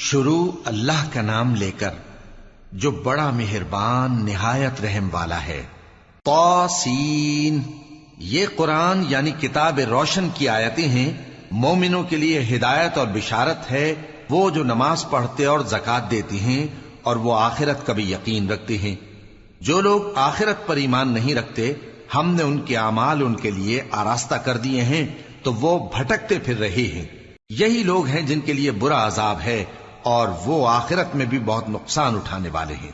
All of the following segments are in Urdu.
شروع اللہ کا نام لے کر جو بڑا مہربان نہایت رحم والا ہے۔ طاسین، یہ قرآن یعنی کتاب روشن کی آیتیں ہیں، مومنوں کے لیے ہدایت اور بشارت ہے، وہ جو نماز پڑھتے اور زکوٰۃ دیتے ہیں اور وہ آخرت کا بھی یقین رکھتے ہیں۔ جو لوگ آخرت پر ایمان نہیں رکھتے، ہم نے ان کے اعمال ان کے لیے آراستہ کر دیے ہیں تو وہ بھٹکتے پھر رہے ہیں۔ یہی لوگ ہیں جن کے لیے برا عذاب ہے اور وہ آخرت میں بھی بہت نقصان اٹھانے والے ہیں۔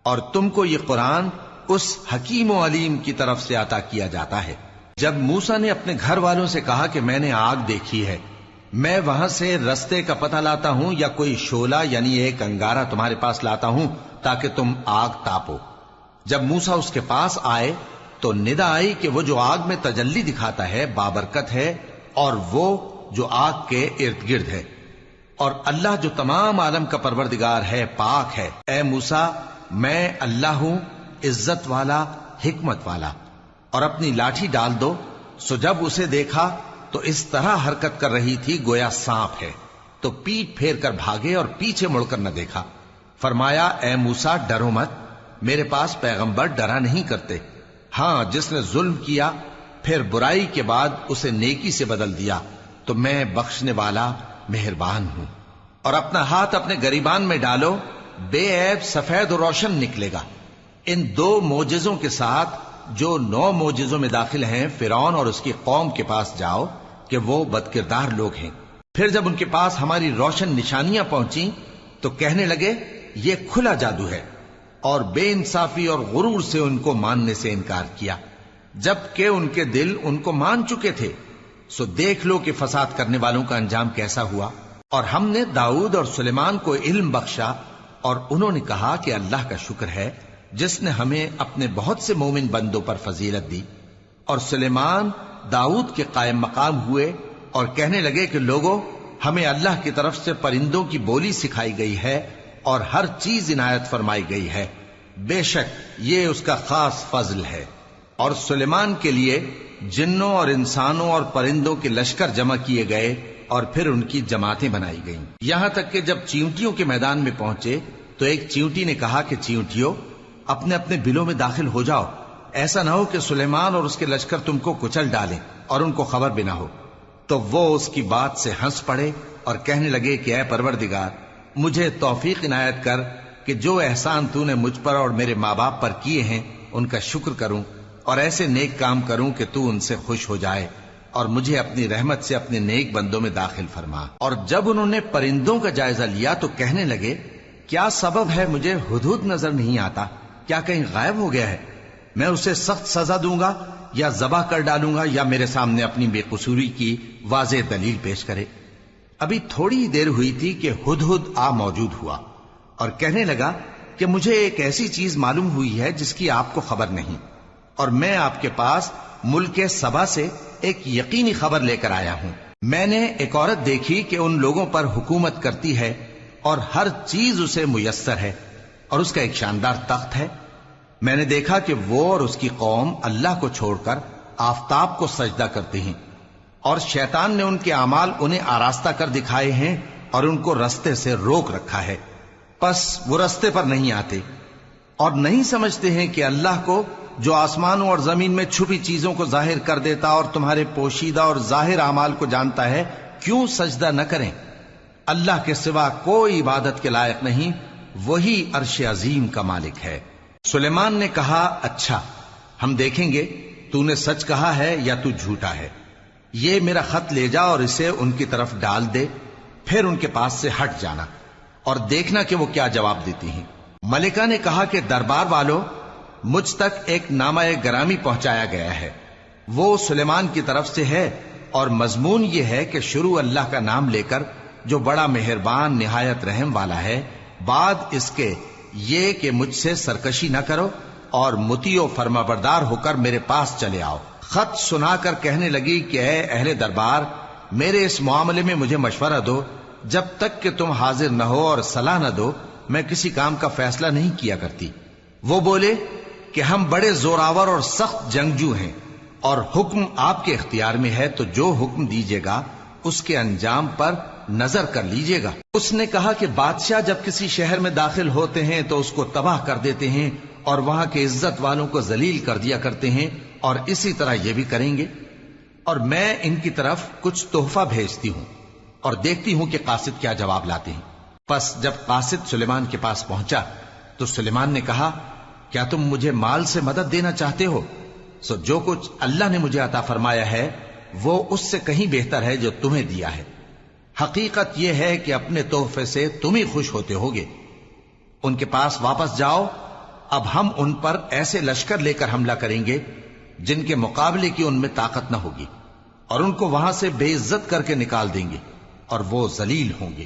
اور تم کو یہ قرآن اس حکیم و علیم کی طرف سے عطا کیا جاتا ہے۔ جب موسیٰ نے اپنے گھر والوں سے کہا کہ میں نے آگ دیکھی ہے، میں وہاں سے رستے کا پتہ لاتا ہوں یا کوئی شعلہ یعنی ایک انگارہ تمہارے پاس لاتا ہوں تاکہ تم آگ تاپو۔ جب موسیٰ اس کے پاس آئے تو ندا آئی کہ وہ جو آگ میں تجلی دکھاتا ہے بابرکت ہے، اور وہ جو آگ کے ارد گرد ہے، اور اللہ جو تمام عالم کا پروردگار ہے پاک ہے۔ اے موسیٰ، میں اللہ ہوں، عزت والا، حکمت والا، اور اپنی لاٹھی ڈال دو۔ سو جب اسے دیکھا تو اس طرح حرکت کر رہی تھی گویا سانپ ہے، تو پیٹ پھیر کر بھاگے اور پیچھے مڑ کر نہ دیکھا۔ فرمایا، اے موسیٰ ڈرو مت، میرے پاس پیغمبر ڈرا نہیں کرتے۔ ہاں، جس نے ظلم کیا پھر برائی کے بعد اسے نیکی سے بدل دیا تو میں بخشنے والا مہربان ہوں۔ اور اپنا ہاتھ اپنے گریبان میں ڈالو، بے عیب سفید و روشن نکلے گا۔ ان 2 معجزوں کے ساتھ جو 9 معجزوں میں داخل ہیں فرعون اور اس کی قوم کے پاس جاؤ کہ وہ بدکردار لوگ ہیں۔ پھر جب ان کے پاس ہماری روشن نشانیاں پہنچیں تو کہنے لگے یہ کھلا جادو ہے، اور بے انصافی اور غرور سے ان کو ماننے سے انکار کیا، جبکہ ان کے دل ان کو مان چکے تھے۔ سو دیکھ لو کہ فساد کرنے والوں کا انجام کیسا ہوا۔ اور ہم نے داؤد اور سلیمان کو علم بخشا، اور انہوں نے کہا کہ اللہ کا شکر ہے جس نے ہمیں اپنے بہت سے مومن بندوں پر فضیلت دی۔ اور سلیمان داؤد کے قائم مقام ہوئے اور کہنے لگے کہ لوگوں، ہمیں اللہ کی طرف سے پرندوں کی بولی سکھائی گئی ہے اور ہر چیز عنایت فرمائی گئی ہے، بے شک یہ اس کا خاص فضل ہے۔ اور سلیمان کے لیے جنوں اور انسانوں اور پرندوں کے لشکر جمع کیے گئے اور پھر ان کی جماعتیں بنائی گئیں، یہاں تک کہ جب چیونٹیوں کے میدان میں پہنچے تو ایک چیونٹی نے کہا کہ چیونٹیوں، اپنے اپنے بلوں میں داخل ہو جاؤ، ایسا نہ ہو کہ سلیمان اور اس کے لشکر تم کو کچل ڈالیں اور ان کو خبر بھی نہ ہو۔ تو وہ اس کی بات سے ہنس پڑے اور کہنے لگے کہ اے پروردگار، مجھے توفیق عنایت کر کہ جو احسان تو نے مجھ پر اور میرے ماں باپ پر کیے ہیں ان کا شکر کروں، اور ایسے نیک کام کروں کہ تو ان سے خوش ہو جائے، اور مجھے اپنی رحمت سے اپنے نیک بندوں میں داخل فرما۔ اور جب انہوں نے پرندوں کا جائزہ لیا تو کہنے لگے کیا سبب ہے مجھے ہدہد نظر نہیں آتا؟ کیا کہیں غائب ہو گیا ہے؟ میں اسے سخت سزا دوں گا یا ذبح کر ڈالوں گا یا میرے سامنے اپنی بے قصوری کی واضح دلیل پیش کرے۔ ابھی تھوڑی ہی دیر ہوئی تھی کہ ہدہد آ موجود ہوا اور کہنے لگا کہ مجھے ایک ایسی چیز معلوم ہوئی ہے جس کی آپ کو خبر نہیں، اور میں آپ کے پاس ملک سبا سے ایک یقینی خبر لے کر آیا ہوں۔ میں نے ایک عورت دیکھی کہ ان لوگوں پر حکومت کرتی ہے اور ہر چیز اسے میسر ہے، اور اس کا ایک شاندار تخت ہے۔ میں نے دیکھا کہ وہ اور اس کی قوم اللہ کو چھوڑ کر آفتاب کو سجدہ کرتے ہیں، اور شیطان نے ان کے اعمال انہیں آراستہ کر دکھائے ہیں اور ان کو رستے سے روک رکھا ہے، پس وہ رستے پر نہیں آتے، اور نہیں سمجھتے ہیں کہ اللہ کو جو آسمانوں اور زمین میں چھپی چیزوں کو ظاہر کر دیتا اور تمہارے پوشیدہ اور ظاہر اعمال کو جانتا ہے، کیوں سجدہ نہ کریں؟ اللہ کے سوا کوئی عبادت کے لائق نہیں، وہی عرش عظیم کا مالک ہے۔ سلیمان نے کہا اچھا، ہم دیکھیں گے تو نے سچ کہا ہے یا تو جھوٹا ہے۔ یہ میرا خط لے جا اور اسے ان کی طرف ڈال دے، پھر ان کے پاس سے ہٹ جانا اور دیکھنا کہ وہ کیا جواب دیتی ہیں۔ ملکہ نے کہا کہ دربار والوں، مجھ تک ایک نامہ گرامی پہنچایا گیا ہے، وہ سلیمان کی طرف سے ہے، اور مضمون یہ ہے کہ شروع اللہ کا نام لے کر جو بڑا مہربان نہایت رحم والا ہے، بعد اس کے یہ کہ مجھ سے سرکشی نہ کرو اور مطیع و فرما بردار ہو کر میرے پاس چلے آؤ۔ خط سنا کر کہنے لگی کہ اے اہل دربار، میرے اس معاملے میں مجھے مشورہ دو، جب تک کہ تم حاضر نہ ہو اور صلاح نہ دو میں کسی کام کا فیصلہ نہیں کیا کرتی۔ وہ بولے کہ ہم بڑے زوراور اور سخت جنگجو ہیں، اور حکم آپ کے اختیار میں ہے، تو جو حکم دیجیے گا اس کے انجام پر نظر کر لیجئے گا۔ اس نے کہا کہ بادشاہ جب کسی شہر میں داخل ہوتے ہیں تو اس کو تباہ کر دیتے ہیں اور وہاں کے عزت والوں کو ذلیل کر دیا کرتے ہیں، اور اسی طرح یہ بھی کریں گے، اور میں ان کی طرف کچھ تحفہ بھیجتی ہوں اور دیکھتی ہوں کہ قاصد کیا جواب لاتے ہیں۔ پس جب قاصد سلیمان کے پاس پہنچا تو سلیمان نے کہا، کیا تم مجھے مال سے مدد دینا چاہتے ہو؟ سو جو کچھ اللہ نے مجھے عطا فرمایا ہے وہ اس سے کہیں بہتر ہے جو تمہیں دیا ہے۔ حقیقت یہ ہے کہ اپنے تحفے سے تم ہی خوش ہوتے ہوگے۔ ان کے پاس واپس جاؤ، اب ہم ان پر ایسے لشکر لے کر حملہ کریں گے جن کے مقابلے کی ان میں طاقت نہ ہوگی، اور ان کو وہاں سے بے عزت کر کے نکال دیں گے اور وہ ذلیل ہوں گے۔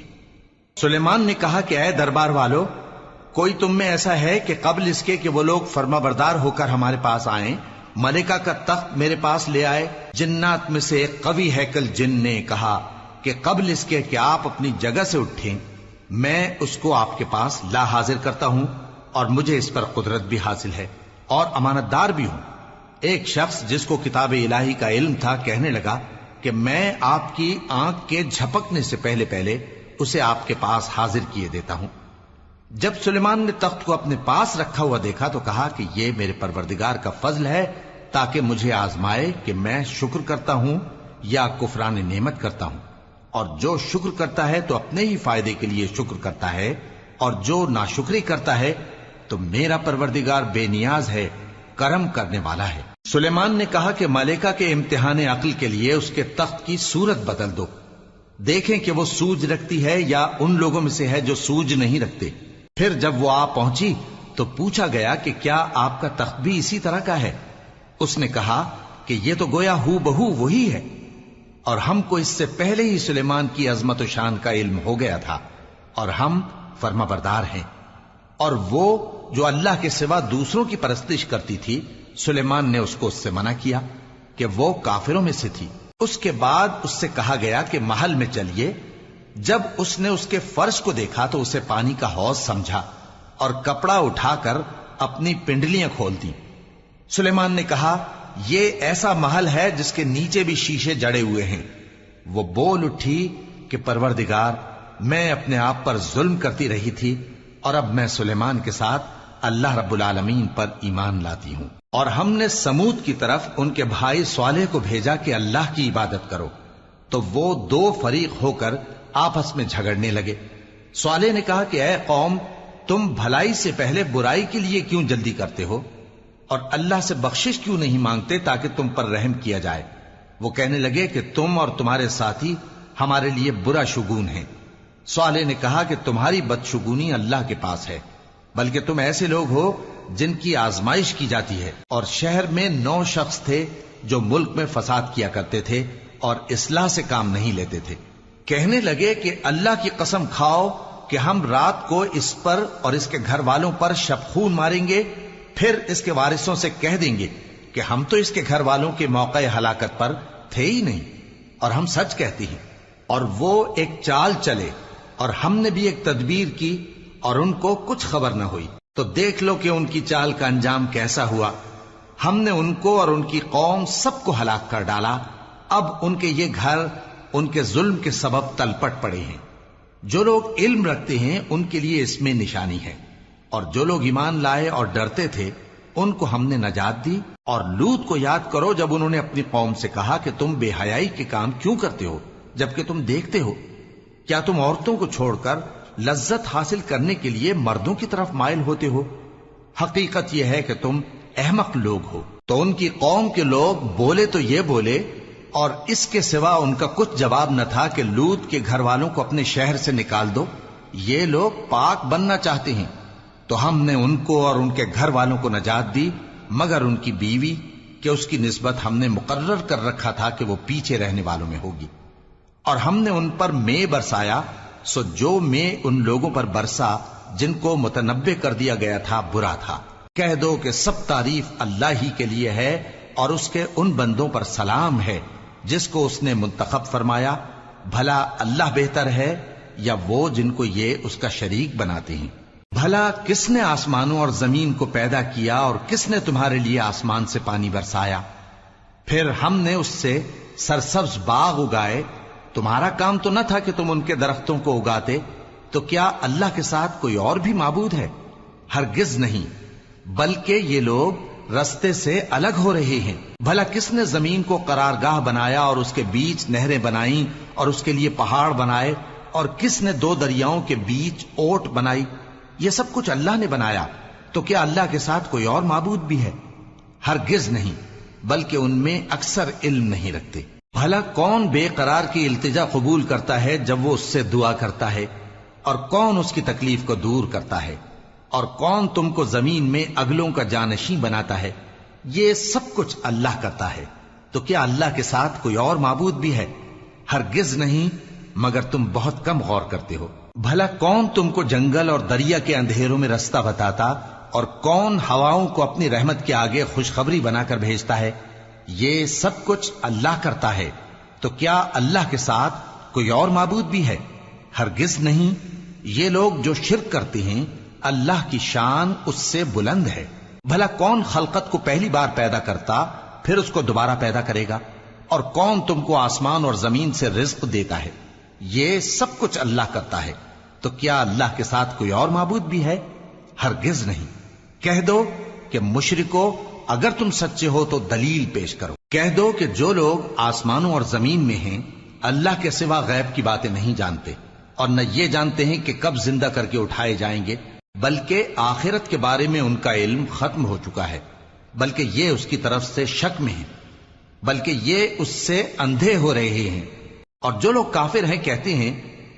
سلیمان نے کہا کہ اے دربار والو، کوئی تم میں ایسا ہے کہ قبل اس کے کہ وہ لوگ فرما بردار ہو کر ہمارے پاس آئیں، ملکہ کا تخت میرے پاس لے آئے؟ جنات میں سے ایک قوی ہیکل جن نے کہا کہ قبل اس کے کہ آپ اپنی جگہ سے اٹھیں میں اس کو آپ کے پاس لا حاضر کرتا ہوں، اور مجھے اس پر قدرت بھی حاصل ہے اور امانت دار بھی ہوں۔ ایک شخص جس کو کتاب الہی کا علم تھا کہنے لگا کہ میں آپ کی آنکھ کے جھپکنے سے پہلے پہلے اسے آپ کے پاس حاضر کیے دیتا ہوں۔ جب سلیمان نے تخت کو اپنے پاس رکھا ہوا دیکھا تو کہا کہ یہ میرے پروردگار کا فضل ہے تاکہ مجھے آزمائے کہ میں شکر کرتا ہوں یا کفران نعمت کرتا ہوں، اور جو شکر کرتا ہے تو اپنے ہی فائدے کے لیے شکر کرتا ہے، اور جو ناشکری کرتا ہے تو میرا پروردگار بے نیاز ہے، کرم کرنے والا ہے۔ سلیمان نے کہا کہ ملکہ کے امتحان عقل کے لیے اس کے تخت کی صورت بدل دو، دیکھیں کہ وہ سوج رکھتی ہے یا ان لوگوں میں سے ہے جو سوج نہیں رکھتے۔ پھر جب وہ آ پہنچی تو پوچھا گیا کہ کیا آپ کا تخت بھی اسی طرح کا ہے؟ اس نے کہا کہ یہ تو گویا ہو بہو وہی ہے، اور ہم کو اس سے پہلے ہی سلیمان کی عظمت و شان کا علم ہو گیا تھا، اور ہم فرما بردار ہیں۔ اور وہ جو اللہ کے سوا دوسروں کی پرستش کرتی تھی، سلیمان نے اس کو اس سے منع کیا کہ وہ کافروں میں سے تھی۔ اس کے بعد اس سے کہا گیا کہ محل میں چلیے۔ جب اس نے اس کے فرش کو دیکھا تو اسے پانی کا حوض سمجھا اور کپڑا اٹھا کر اپنی پنڈلیاں کھول دی۔ سلیمان نے کہا، یہ ایسا محل ہے جس کے نیچے بھی شیشے جڑے ہوئے ہیں۔ وہ بول اٹھی کہ پروردگار، میں اپنے آپ پر ظلم کرتی رہی تھی، اور اب میں سلیمان کے ساتھ اللہ رب العالمین پر ایمان لاتی ہوں۔ اور ہم نے سمود کی طرف ان کے بھائی صالح کو بھیجا کہ اللہ کی عبادت کرو، تو وہ دو فریق ہو کر آپس میں جھگڑنے لگے۔ صالح نے کہا کہ اے قوم، تم بھلائی سے پہلے برائی کے لیے کیوں جلدی کرتے ہو، اور اللہ سے بخشش کیوں نہیں مانگتے تاکہ تم پر رحم کیا جائے؟ وہ کہنے لگے کہ تم اور تمہارے ساتھی ہمارے لیے برا شگون ہیں۔ صالح نے کہا کہ تمہاری بدشگونی اللہ کے پاس ہے، بلکہ تم ایسے لوگ ہو جن کی آزمائش کی جاتی ہے۔ اور شہر میں 9 شخص تھے جو ملک میں فساد کیا کرتے تھے اور اصلاح سے کام نہیں لیتے تھے۔ کہنے لگے کہ اللہ کی قسم کھاؤ کہ ہم رات کو اس پر اور اس کے گھر والوں پر شبخون ماریں گے، پھر اس کے وارثوں سے کہہ دیں گے کہ ہم تو اس کے گھر والوں کے موقع ہلاکت پر تھے ہی نہیں، اور ہم سچ کہتے ہیں۔ اور وہ ایک چال چلے، اور ہم نے بھی ایک تدبیر کی، اور ان کو کچھ خبر نہ ہوئی۔ تو دیکھ لو کہ ان کی چال کا انجام کیسا ہوا۔ ہم نے ان کو اور ان کی قوم سب کو ہلاک کر ڈالا۔ اب ان کے یہ گھر ان کے ظلم کے سبب تلپٹ پڑے ہیں۔ جو لوگ علم رکھتے ہیں ان کے لیے اس میں نشانی ہے، اور جو لوگ ایمان لائے اور ڈرتے تھے ان کو ہم نے نجات دی۔ اور لوط کو یاد کرو جب انہوں نے اپنی قوم سے کہا کہ تم بے حیائی کے کام کیوں کرتے ہو جبکہ تم دیکھتے ہو؟ کیا تم عورتوں کو چھوڑ کر لذت حاصل کرنے کے لیے مردوں کی طرف مائل ہوتے ہو؟ حقیقت یہ ہے کہ تم احمق لوگ ہو۔ تو ان کی قوم کے لوگ بولے تو یہ بولے، اور اس کے سوا ان کا کچھ جواب نہ تھا کہ لوط کے گھر والوں کو اپنے شہر سے نکال دو، یہ لوگ پاک بننا چاہتے ہیں۔ تو ہم نے ان کو اور ان کے گھر والوں کو نجات دی، مگر ان کی بیوی کہ اس کی نسبت ہم نے مقرر کر رکھا تھا کہ وہ پیچھے رہنے والوں میں ہوگی۔ اور ہم نے ان پر مے برسایا، سو جو مے ان لوگوں پر برسا جن کو متنبع کر دیا گیا تھا برا تھا۔ کہہ دو کہ سب تعریف اللہ ہی کے لیے ہے، اور اس کے ان بندوں پر سلام ہے جس کو اس نے منتخب فرمایا۔ بھلا اللہ بہتر ہے یا وہ جن کو یہ اس کا شریک بناتے ہیں؟ بھلا کس نے آسمانوں اور زمین کو پیدا کیا، اور کس نے تمہارے لیے آسمان سے پانی برسایا؟ پھر ہم نے اس سے سرسبز باغ اگائے، تمہارا کام تو نہ تھا کہ تم ان کے درختوں کو اگاتے، تو کیا اللہ کے ساتھ کوئی اور بھی معبود ہے؟ ہرگز نہیں، بلکہ یہ لوگ رستے سے الگ ہو رہے ہیں۔ بھلا کس نے زمین کو قرارگاہ بنایا اور اس کے بیچ نہریں بنائیں اور اس کے لیے پہاڑ بنائے، اور کس نے دو دریاؤں کے بیچ اوٹ بنائی؟ یہ سب کچھ اللہ نے بنایا، تو کیا اللہ کے ساتھ کوئی اور معبود بھی ہے؟ ہرگز نہیں، بلکہ ان میں اکثر علم نہیں رکھتے۔ بھلا کون بے قرار کی التجا قبول کرتا ہے جب وہ اس سے دعا کرتا ہے، اور کون اس کی تکلیف کو دور کرتا ہے، اور کون تم کو زمین میں اگلوں کا جانشین بناتا ہے؟ یہ سب کچھ اللہ کرتا ہے، تو کیا اللہ کے ساتھ کوئی اور معبود بھی ہے؟ ہرگز نہیں، مگر تم بہت کم غور کرتے ہو۔ بھلا کون تم کو جنگل اور دریا کے اندھیروں میں رستہ بتاتا، اور کون ہواؤں کو اپنی رحمت کے آگے خوشخبری بنا کر بھیجتا ہے؟ یہ سب کچھ اللہ کرتا ہے، تو کیا اللہ کے ساتھ کوئی اور معبود بھی ہے؟ ہرگز نہیں۔ یہ لوگ جو شرک کرتے ہیں، اللہ کی شان اس سے بلند ہے۔ بھلا کون خلقت کو پہلی بار پیدا کرتا پھر اس کو دوبارہ پیدا کرے گا؟ اور کون تم کو آسمان اور زمین سے رزق دیتا ہے؟ یہ سب کچھ اللہ کرتا ہے، تو کیا اللہ کے ساتھ کوئی اور معبود بھی ہے؟ ہرگز نہیں۔ کہہ دو کہ مشرکو، اگر تم سچے ہو تو دلیل پیش کرو۔ کہہ دو کہ جو لوگ آسمانوں اور زمین میں ہیں اللہ کے سوا غیب کی باتیں نہیں جانتے، اور نہ یہ جانتے ہیں کہ کب زندہ کر کے اٹھائے جائیں گے، بلکہ آخرت کے بارے میں ان کا علم ختم ہو چکا ہے، بلکہ یہ اس کی طرف سے شک میں ہیں، بلکہ یہ اس سے اندھے ہو رہے ہیں۔ اور جو لوگ کافر ہیں کہتے ہیں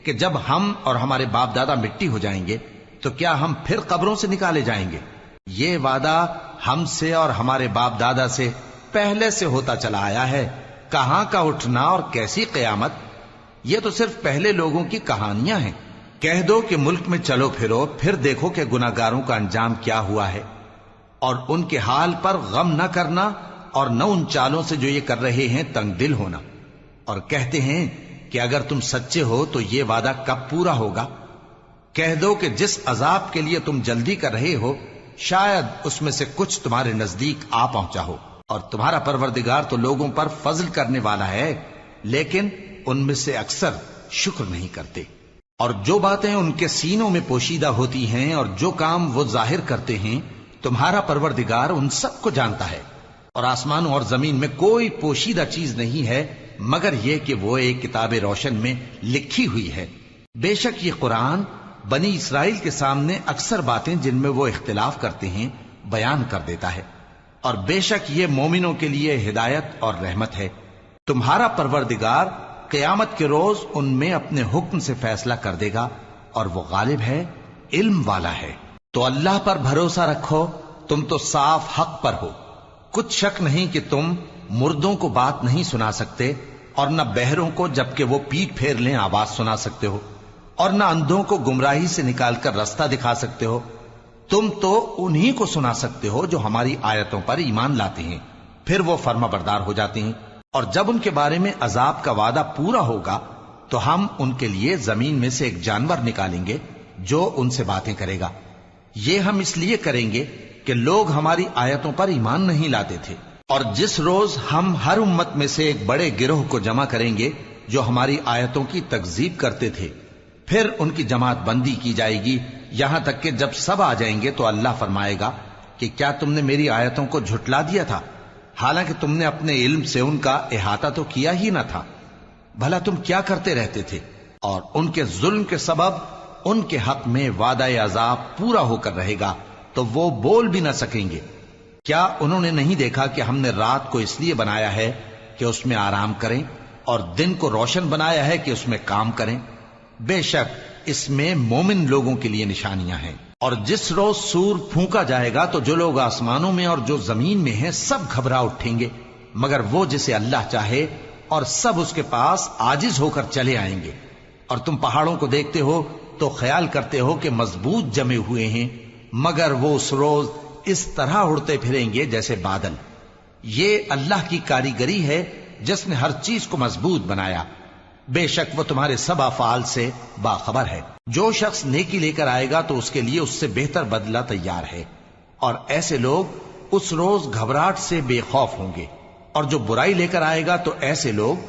کہ جب ہم اور ہمارے باپ دادا مٹی ہو جائیں گے تو کیا ہم پھر قبروں سے نکالے جائیں گے؟ یہ وعدہ ہم سے اور ہمارے باپ دادا سے پہلے سے ہوتا چلا آیا ہے، کہاں کا اٹھنا اور کیسی قیامت؟ یہ تو صرف پہلے لوگوں کی کہانیاں ہیں۔ کہہ دو کہ ملک میں چلو پھرو، پھر دیکھو کہ گناہگاروں کا انجام کیا ہوا ہے، اور ان کے حال پر غم نہ کرنا، اور نہ ان چالوں سے جو یہ کر رہے ہیں تنگ دل ہونا۔ اور کہتے ہیں کہ اگر تم سچے ہو تو یہ وعدہ کب پورا ہوگا؟ کہہ دو کہ جس عذاب کے لیے تم جلدی کر رہے ہو شاید اس میں سے کچھ تمہارے نزدیک آ پہنچا ہو، اور تمہارا پروردگار تو لوگوں پر فضل کرنے والا ہے، لیکن ان میں سے اکثر شکر نہیں کرتے۔ اور جو باتیں ان کے سینوں میں پوشیدہ ہوتی ہیں اور جو کام وہ ظاہر کرتے ہیں، تمہارا پروردگار ان سب کو جانتا ہے، اور آسمانوں اور زمین میں کوئی پوشیدہ چیز نہیں ہے مگر یہ کہ وہ ایک کتاب روشن میں لکھی ہوئی ہے۔ بے شک یہ قرآن بنی اسرائیل کے سامنے اکثر باتیں جن میں وہ اختلاف کرتے ہیں بیان کر دیتا ہے، اور بے شک یہ مومنوں کے لیے ہدایت اور رحمت ہے۔ تمہارا پروردگار قیامت کے روز ان میں اپنے حکم سے فیصلہ کر دے گا، اور وہ غالب ہے، علم والا ہے۔ تو اللہ پر بھروسہ رکھو، تم تو صاف حق پر ہو۔ کچھ شک نہیں کہ تم مردوں کو بات نہیں سنا سکتے، اور نہ بہروں کو جبکہ وہ پیٹ پھیر لیں آواز سنا سکتے ہو، اور نہ اندھوں کو گمراہی سے نکال کر رستہ دکھا سکتے ہو۔ تم تو انہی کو سنا سکتے ہو جو ہماری آیتوں پر ایمان لاتے ہیں، پھر وہ فرما بردار ہو جاتے ہیں، اور جب ان کے بارے میں عذاب کا وعدہ پورا ہوگا تو ہم ان کے لیے زمین میں سے ایک جانور نکالیں گے جو ان سے باتیں کرے گا۔ یہ ہم اس لیے کریں گے کہ لوگ ہماری آیتوں پر ایمان نہیں لاتے تھے، اور جس روز ہم ہر امت میں سے ایک بڑے گروہ کو جمع کریں گے جو ہماری آیتوں کی تکذیب کرتے تھے، پھر ان کی جماعت بندی کی جائے گی، یہاں تک کہ جب سب آ جائیں گے تو اللہ فرمائے گا کہ کیا تم نے میری آیتوں کو جھٹلا دیا تھا، حالانکہ تم نے اپنے علم سے ان کا احاطہ تو کیا ہی نہ تھا؟ بھلا تم کیا کرتے رہتے تھے؟ اور ان کے ظلم کے سبب ان کے حق میں وعدہ عذاب پورا ہو کر رہے گا تو وہ بول بھی نہ سکیں گے۔ کیا انہوں نے نہیں دیکھا کہ ہم نے رات کو اس لیے بنایا ہے کہ اس میں آرام کریں، اور دن کو روشن بنایا ہے کہ اس میں کام کریں؟ بے شک اس میں مومن لوگوں کے لیے نشانیاں ہیں۔ اور جس روز سور پھونکا جائے گا تو جو لوگ آسمانوں میں اور جو زمین میں ہیں سب گھبرا اٹھیں گے، مگر وہ جسے اللہ چاہے، اور سب اس کے پاس عاجز ہو کر چلے آئیں گے۔ اور تم پہاڑوں کو دیکھتے ہو تو خیال کرتے ہو کہ مضبوط جمے ہوئے ہیں، مگر وہ اس روز اس طرح اڑتے پھریں گے جیسے بادل۔ یہ اللہ کی کاریگری ہے جس نے ہر چیز کو مضبوط بنایا، بے شک وہ تمہارے سب افعال سے باخبر ہے۔ جو شخص نیکی لے کر آئے گا تو اس کے لیے اس سے بہتر بدلہ تیار ہے، اور ایسے لوگ اس روز گھبراہٹ سے بے خوف ہوں گے، اور جو برائی لے کر آئے گا تو ایسے لوگ